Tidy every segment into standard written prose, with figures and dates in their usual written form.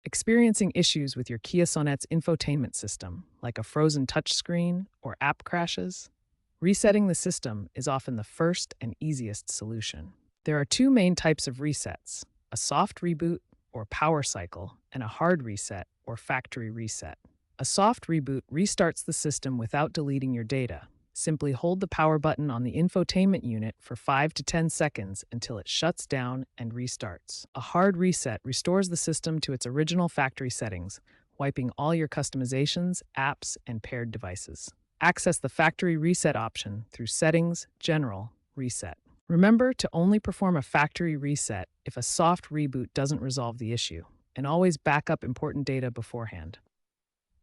Experiencing issues with your Kia Sonet's infotainment system, like a frozen touchscreen or app crashes? Resetting the system is often the first and easiest solution. There are two main types of resets: a soft reboot or power cycle, and a hard reset or factory reset. A soft reboot restarts the system without deleting your data. Simply hold the power button on the infotainment unit for 5 to 10 seconds until it shuts down and restarts. A hard reset restores the system to its original factory settings, wiping all your customizations, apps, and paired devices. Access the factory reset option through Settings, General, Reset. Remember to only perform a factory reset if a soft reboot doesn't resolve the issue, and always back up important data beforehand.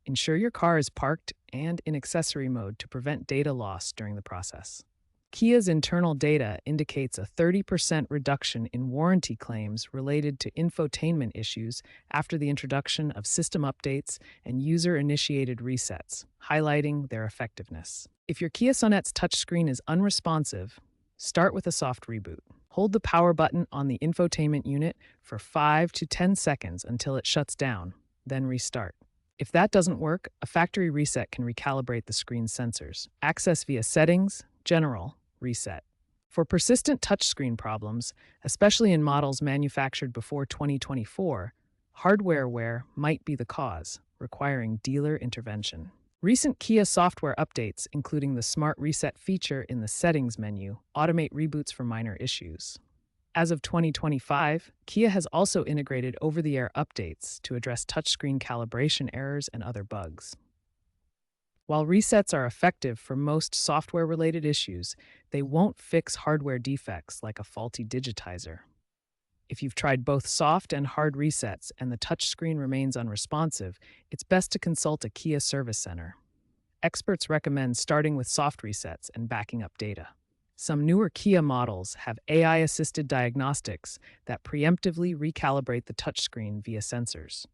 Ensure your car is parked and in accessory mode to prevent data loss during the process. Kia's internal data indicates a 30% reduction in warranty claims related to infotainment issues after the introduction of system updates and user-initiated resets, highlighting their effectiveness. If your Kia Sonet's touchscreen is unresponsive, start with a soft reboot. Hold the power button on the infotainment unit for 5 to 10 seconds until it shuts down, then restart. If that doesn't work, a factory reset can recalibrate the screen's sensors. Access via Settings, General, Reset. For persistent touchscreen problems, especially in models manufactured before 2024, hardware wear might be the cause, requiring dealer intervention. Recent Kia software updates, including the Smart Reset feature in the Settings menu, automate reboots for minor issues. As of 2025, Kia has also integrated over-the-air updates to address touchscreen calibration errors and other bugs. While resets are effective for most software-related issues, they won't fix hardware defects like a faulty digitizer. If you've tried both soft and hard resets and the touchscreen remains unresponsive, it's best to consult a Kia service center. Experts recommend starting with soft resets and backing up data. Some newer Kia models have AI-assisted diagnostics that preemptively recalibrate the touchscreen via sensors.